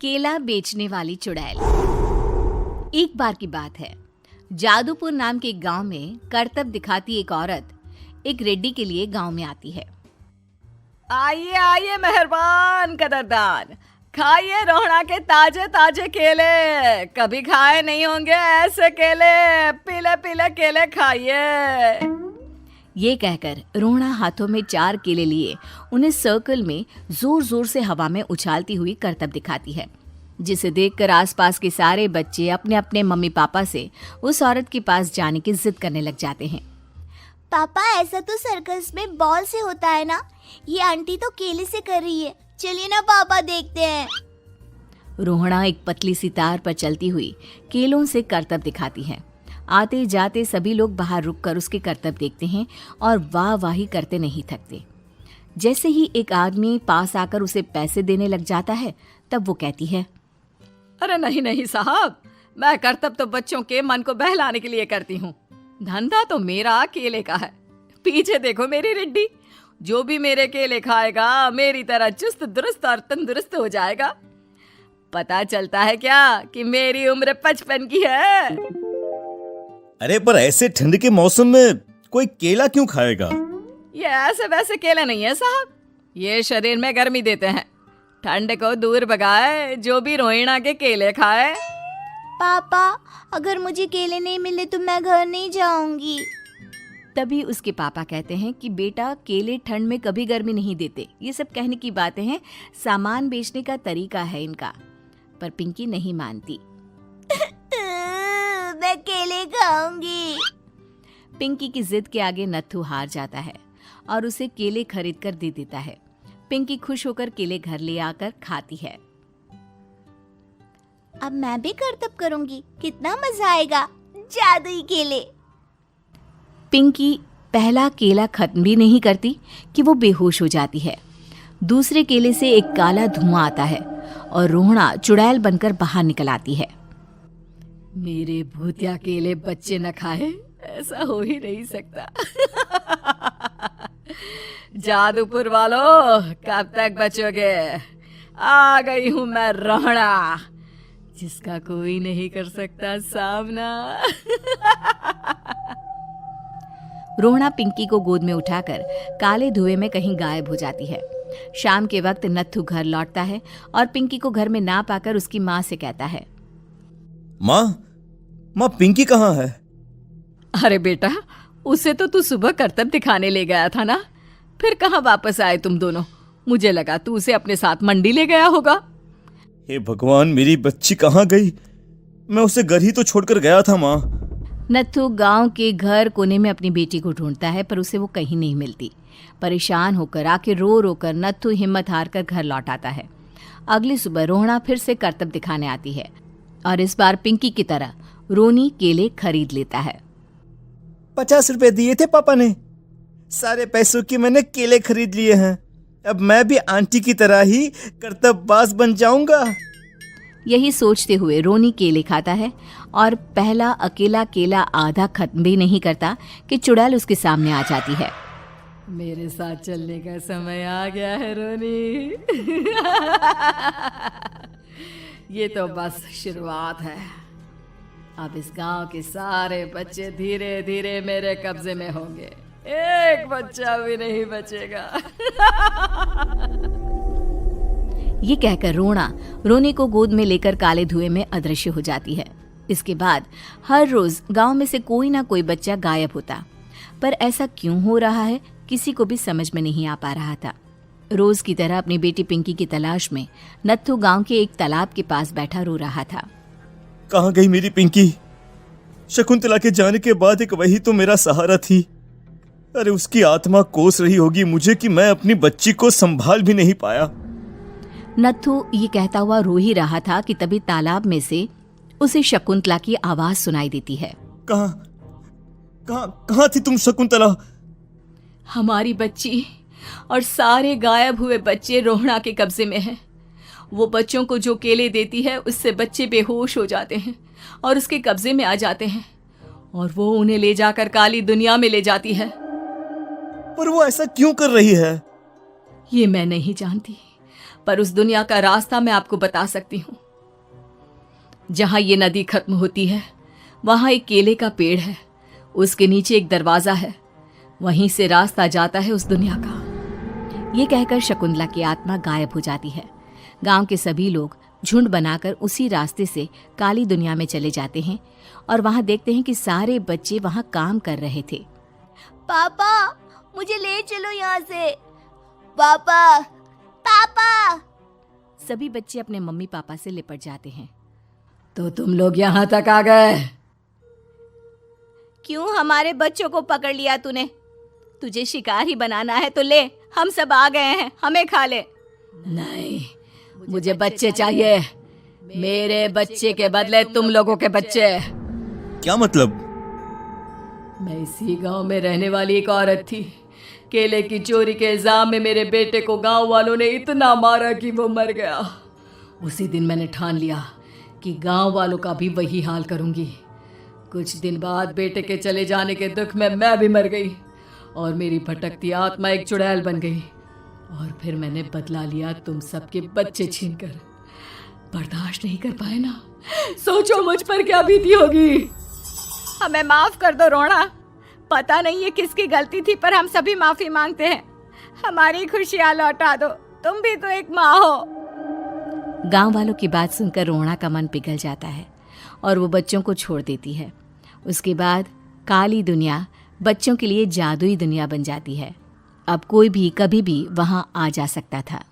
केला बेचने वाली चुड़ैल। एक बार की बात है, जादूपुर नाम के एक गांव में करतब दिखाती एक औरत एक रेड्डी के लिए गांव में आती है। आइए आइए मेहरबान कदरदान, खाइए रोहड़ा के ताजे ताजे केले। कभी खाए नहीं होंगे ऐसे केले, पीले पीले केले खाइए। ये कहकर रोहड़ा हाथों में 4 केले लिए उन्हें सर्कल में जोर जोर से हवा में उछालती हुई करतब दिखाती है, जिसे देखकर आसपास के सारे बच्चे अपने अपने मम्मी पापा से उस औरत के पास जाने की जिद करने लग जाते हैं। पापा, ऐसा तो सर्कस में बॉल से होता है ना, ये आंटी तो केले से कर रही है। चलिए ना पापा, देखते हैं। रोहड़ा एक पतली सी तार पर चलती हुई केलों से करतब दिखाती है। आते जाते सभी लोग बाहर रुककर उसके करतब देखते हैं और वाह वाही करते नहीं थकते। जैसे ही एक आदमी पास आकर उसे पैसे देने लग जाता है, तब वो कहती है, अरे नहीं नहीं साहब, मैं करतब तो बच्चों के मन को बहलाने के लिए करती हूँ। धंधा तो मेरा केले का है। पीछे देखो मेरी रिड्डी, जो भी मेरे केले खाएगा मेरी तरह चुस्त दुरुस्त और तंदुरुस्त हो जाएगा। पता चलता है क्या कि मेरी उम्र 55 की है। अरे पर ऐसे ठंड के मौसम में कोई केला क्यों खाएगा? ये ऐसे वैसे केले नहीं है साहब, ये शरीर में गर्मी देते हैं। ठंड को दूर भगाए जो भी रोहिणा के केले खाए। पापा, अगर मुझे केले नहीं मिले तो मैं घर नहीं जाऊंगी। तभी उसके पापा कहते हैं कि बेटा, केले ठंड में कभी गर्मी नहीं देते। ये सब कहने की बातें हैं, सामान बेचने का तरीका है इनका। पर पिंकी नहीं मानती। मैं केले खाऊंगी। पिंकी की जिद के आगे नत्थू हार जाता है और उसे केले खरीद कर दे देता है। पिंकी खुश होकर केले घर ले आकर खाती है। अब मैं भी करतब करूंगी, कितना मजा आएगा। जादुई केले। पिंकी पहला केला खत्म भी नहीं करती कि वो बेहोश हो जाती है। दूसरे केले से एक काला धुआं आता है और रोहड़ा चुड़ैल बनकर बाहर निकल आती है। मेरे भूतिया केले बच्चे न खाए, ऐसा हो ही नहीं सकता। जादूपुर वालों, कब तक बचोगे? आ गई हूं मैं रोहड़ा, जिसका कोई नहीं कर सकता सामना। रोहड़ा पिंकी को गोद में उठाकर काले धुएं में कहीं गायब हो जाती है। शाम के वक्त नत्थू घर लौटता है और पिंकी को घर में ना पाकर उसकी माँ से कहता है, माँ पिंकी कहाँ है? अरे बेटा, उसे तो तू सुबह करतब दिखाने ले गया था ना, फिर कहाँ वापस आए तुम दोनों? मुझे लगा तू उसे अपने साथ मंडी ले गया होगा। हे भगवान, मेरी बच्ची कहाँ गई? मैं उसे घर ही तो छोड़कर गया था माँ। नत्थू गांव के घर कोने में अपनी बेटी को ढूंढता है, पर उसे वो कहीं नहीं मिलती। परेशान होकर आखिर रो रो कर नत्थू हिम्मत हार कर घर लौट आता है। अगली सुबह रोहड़ा फिर से करतब दिखाने आती है और इस बार पिंकी की तरह रोनी केले खरीद लेता है। 50 रुपए दिए थे पापा ने, सारे पैसों की मैंने केले खरीद लिए हैं। अब मैं भी आंटी की तरह ही करतबबाज बन जाऊंगा। यही सोचते हुए रोनी केले खाता है और पहला अकेला केला आधा खत्म भी नहीं करता कि चुड़ैल उसके सामने आ जाती है। मेरे साथ चलने का समय आ गया है रोनी। ये तो बस शुरुआत है। अब इस गांव के सारे बच्चे धीरे धीरे मेरे कब्जे में होंगे, एक बच्चा भी नहीं बचेगा। ये कहकर रोनी को गोद में लेकर काले धुएं में अदृश्य हो जाती है। इसके बाद हर रोज गांव में से कोई ना कोई बच्चा गायब होता, पर ऐसा क्यों हो रहा है किसी को भी समझ में नहीं आ पा रहा था। रोज की तरह अपनी बेटी पिंकी की तलाश में नत्थू गांव के एक तालाब के पास बैठा रो रहा था। कहाँ गई मेरी पिंकी? शकुंतला के जाने के बाद एक वही तो मेरा सहारा थी। अरे उसकी आत्मा कोस रही होगी मुझे कि मैं अपनी बच्ची को संभाल भी नहीं पाया। नत्थू ये कहता हुआ रो ही रहा था कि तभी तालाब में से उसे शकुंतला की आवाज सुनाई देती है। कहाँ थी तुम शकुंतला? हमारी बच्ची और सारे गायब हुए बच्चे रोहड़ा के कब्जे में हैं। वो बच्चों को जो केले देती है उससे बच्चे बेहोश हो जाते हैं और उसके कब्जे में आ जाते हैं और वो उन्हें ले जाकर काली दुनिया में ले जाती है। पर वो ऐसा क्यों कर रही है? ये मैं नहीं जानती, पर उस दुनिया का रास्ता मैं आपको बता सकती हूँ। जहां ये नदी खत्म होती है वहां एक केले का पेड़ है, उसके नीचे एक दरवाजा है, वहीं से रास्ता जाता है उस दुनिया का। ये कहकर शकुंतला की आत्मा गायब हो जाती है। गांव के सभी लोग झुंड बनाकर उसी रास्ते से काली दुनिया में चले जाते हैं और वहां देखते हैं कि सारे बच्चे वहां काम कर रहे थे। पापा मुझे ले चलो यहाँ से। पापा पापा। सभी बच्चे अपने मम्मी पापा से लिपट जाते हैं। तो तुम लोग यहाँ तक आ गए? क्यों हमारे बच्चों को पकड़ लिया तूने? तुझे शिकार ही बनाना है तो ले, हम सब आ गए हैं, हमें खा ले। नहीं, मुझे बच्चे चाहिए। मेरे बच्चे के बदले तुम लोगों के बच्चे। क्या मतलब? मैं इसी गांव में रहने वाली एक औरत थी। केले की चोरी के इल्जाम में मेरे बेटे को गांव वालों ने इतना मारा कि वो मर गया। उसी दिन मैंने ठान लिया कि गांव वालों का भी वही हाल करूंगी। कुछ दिन बाद बेटे के चले जाने के दुख में मैं भी मर गई और मेरी भटकती आत्मा एक चुड़ैल बन गई। और फिर मैंने बदला लिया तुम सबके बच्चे छीनकर। बर्दाश्त नहीं कर पाए ना? सोचो मुझ पर क्या बीती होगी। हमें माफ कर दो रोना। पता नहीं ये किसकी गलती थी, पर हम सभी माफी मांगते हैं। हमारी खुशियां लौटा दो, तुम भी तो एक माँ हो। गांव वालों की बात सुनकर रोना का मन पिघल जाता है और वो बच्चों को छोड़ देती है। उसके बाद काली दुनिया बच्चों के लिए जादुई दुनिया बन जाती है। अब कोई भी कभी भी वहां आ जा सकता था।